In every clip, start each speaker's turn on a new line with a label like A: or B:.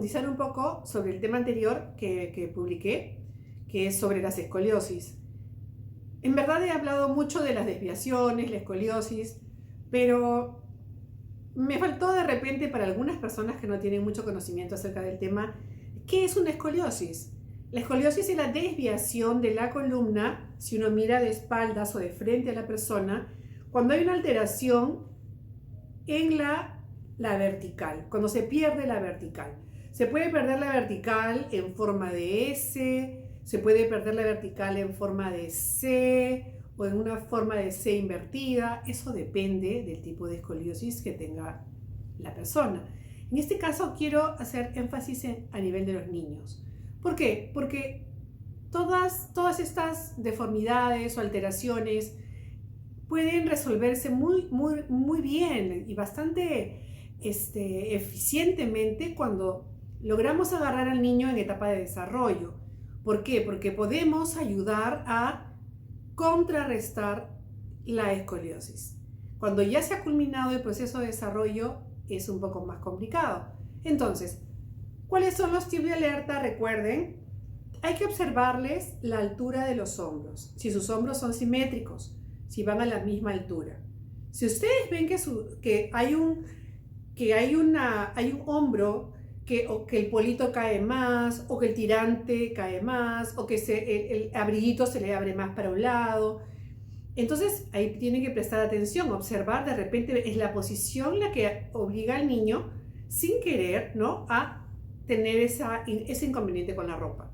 A: profundizar un poco sobre el tema anterior que publiqué, que es sobre las escoliosis. En verdad he hablado mucho de las desviaciones, la escoliosis, pero me faltó de repente para algunas personas que no tienen mucho conocimiento acerca del tema, ¿qué es una escoliosis? La escoliosis es la desviación de la columna, si uno mira de espaldas o de frente a la persona, cuando hay una alteración en la vertical, cuando se pierde la vertical. Se puede perder la vertical en forma de S, se puede perder la vertical en forma de C o en una forma de C invertida. Eso depende del tipo de escoliosis que tenga la persona. En este caso quiero hacer énfasis a nivel de los niños. ¿Por qué? Porque todas estas deformidades o alteraciones pueden resolverse muy bien y bastante eficientemente cuando logramos agarrar al niño en etapa de desarrollo. ¿Por qué? Porque podemos ayudar a contrarrestar la escoliosis. Cuando ya se ha culminado el proceso de desarrollo es un poco más complicado. Entonces, ¿cuáles son los tips de alerta? Recuerden, hay que observarles la altura de los hombros, si sus hombros son simétricos, si van a la misma altura. Si ustedes ven que hay un hombro o que el polito cae más, o que el tirante cae más, o que el abriguito se le abre más para un lado, entonces ahí tienen que prestar atención, observar, de repente es la posición la que obliga al niño sin querer, ¿no?, a tener ese inconveniente con la ropa.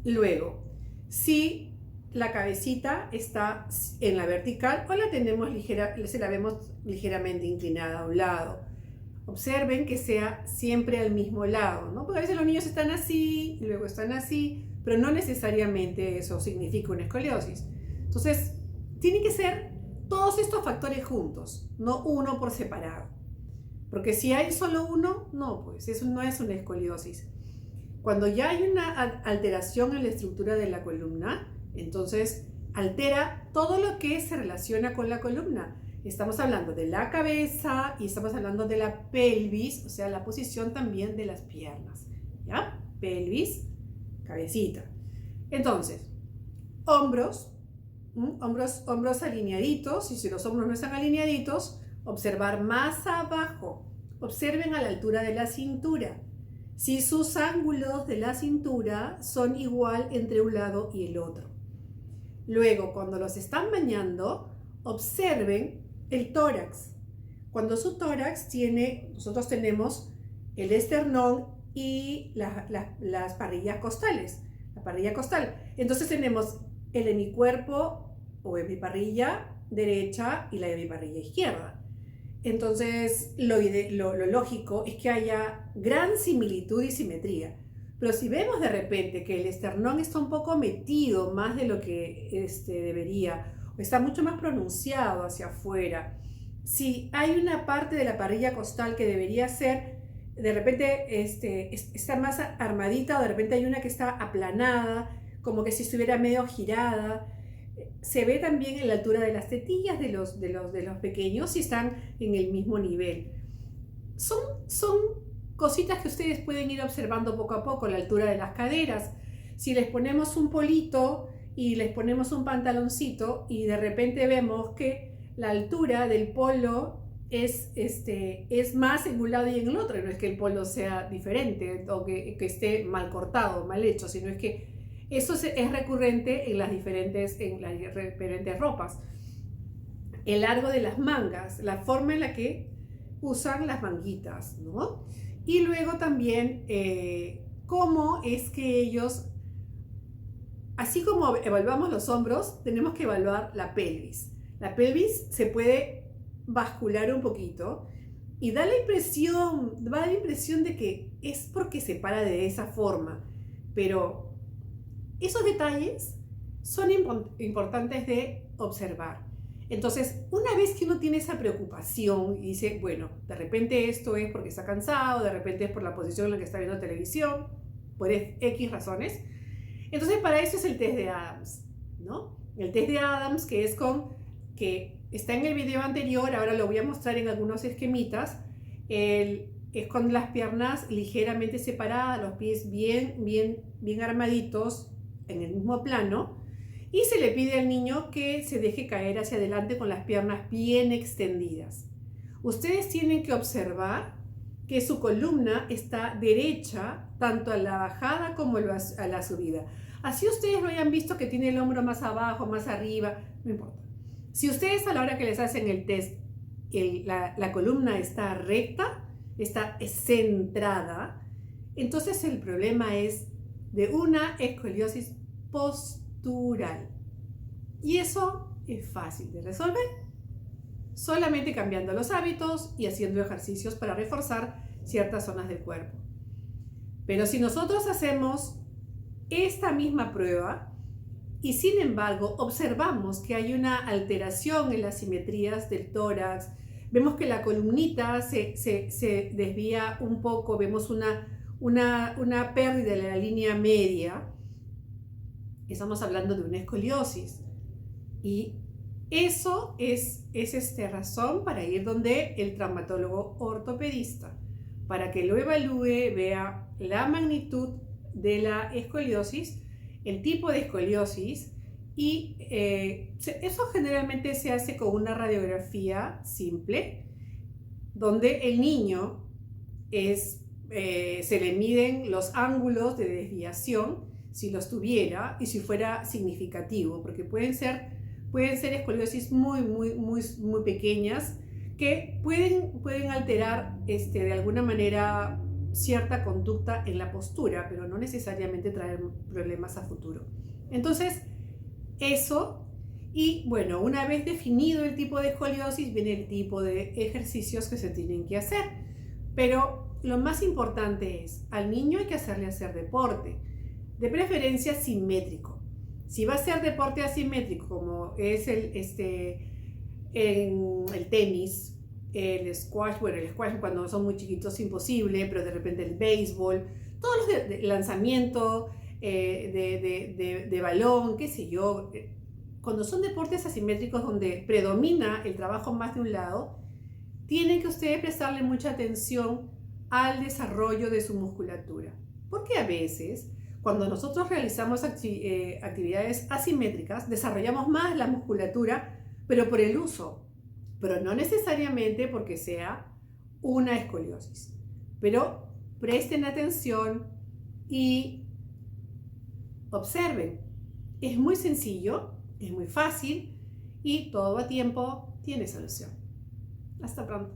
A: Luego, si la cabecita está en la vertical o se la vemos ligeramente inclinada a un lado. Observen que sea siempre al mismo lado, ¿no? Porque a veces los niños están así y luego están así, pero no necesariamente eso significa una escoliosis. Entonces, tienen que ser todos estos factores juntos, no uno por separado. Porque si hay solo uno, no, pues eso no es una escoliosis. Cuando ya hay una alteración en la estructura de la columna, entonces altera todo lo que se relaciona con la columna. Estamos hablando de la cabeza y estamos hablando de la pelvis, o sea, la posición también de las piernas. ¿Ya? Pelvis, cabecita. Entonces, hombros alineaditos, y si los hombros no están alineaditos, observar más abajo. Observen a la altura de la cintura. Si sus ángulos de la cintura son igual entre un lado y el otro. Luego, cuando los están bañando, observen el tórax. Cuando su tórax nosotros tenemos el esternón y las parrillas costales. La parrilla costal. Entonces tenemos el hemicuerpo o hemiparrilla derecha y la hemiparrilla izquierda. Entonces, lo lógico es que haya gran similitud y simetría. Pero si vemos de repente que el esternón está un poco metido más de lo que debería, o está mucho más pronunciado hacia afuera, si hay una parte de la parrilla costal que debería ser, de repente está más armadita, o de repente hay una que está aplanada, como que si estuviera medio girada, se ve también en la altura de las tetillas de los pequeños si están en el mismo nivel. Son cositas que ustedes pueden ir observando poco a poco, la altura de las caderas. Si les ponemos un polito y les ponemos un pantaloncito y de repente vemos que la altura del polo es más en un lado y en el otro, no es que el polo sea diferente o que esté mal cortado, mal hecho, sino es que eso es recurrente en las diferentes ropas. El largo de las mangas, la forma en la que usan las manguitas, ¿no? Y luego también cómo es que ellos, así como evaluamos los hombros, tenemos que evaluar la pelvis. La pelvis se puede bascular un poquito y da la impresión de que es porque se para de esa forma, pero esos detalles son importantes de observar. Entonces, una vez que uno tiene esa preocupación y dice, bueno, de repente esto es porque está cansado, de repente es por la posición en la que está viendo televisión, por X razones, entonces para eso es el test de Adams, ¿no? El test de Adams que está en el video anterior, ahora lo voy a mostrar en algunos esquemitas. El es con las piernas ligeramente separadas, los pies bien armaditos en el mismo plano, y se le pide al niño que se deje caer hacia adelante con las piernas bien extendidas. Ustedes tienen que observar que su columna está derecha tanto a la bajada como a la subida. Así ustedes lo hayan visto que tiene el hombro más abajo, más arriba, no importa. Si ustedes a la hora que les hacen el test, la columna está recta, está centrada, entonces el problema es de una escoliosis postural. Y eso es fácil de resolver, solamente cambiando los hábitos y haciendo ejercicios para reforzar ciertas zonas del cuerpo. Pero si nosotros hacemos esta misma prueba y sin embargo observamos que hay una alteración en las simetrías del tórax, vemos que la columnita se desvía un poco, vemos una pérdida de la línea media, estamos hablando de una escoliosis. Y eso es razón para ir donde el traumatólogo ortopedista, para que lo evalúe, vea la magnitud de la escoliosis, el tipo de escoliosis, y eso generalmente se hace con una radiografía simple, donde el niño se le miden los ángulos de desviación, si los tuviera y si fuera significativo, porque pueden ser escoliosis muy pequeñas que pueden alterar de alguna manera cierta conducta en la postura, pero no necesariamente traer problemas a futuro. Entonces, eso, y bueno, una vez definido el tipo de escoliosis, viene el tipo de ejercicios que se tienen que hacer. Pero lo más importante es, al niño hay que hacerle hacer deporte, de preferencia simétrico. Si va a ser deporte asimétrico, como es el tenis, el squash, bueno, el squash cuando son muy chiquitos es imposible, pero de repente el béisbol, todos los de lanzamiento de balón, qué sé yo, cuando son deportes asimétricos donde predomina el trabajo más de un lado, tienen que ustedes prestarle mucha atención al desarrollo de su musculatura, porque a veces cuando nosotros realizamos actividades asimétricas, desarrollamos más la musculatura, pero por el uso, pero no necesariamente porque sea una escoliosis. Pero presten atención y observen. Es muy sencillo, es muy fácil y todo a tiempo tiene solución. Hasta pronto.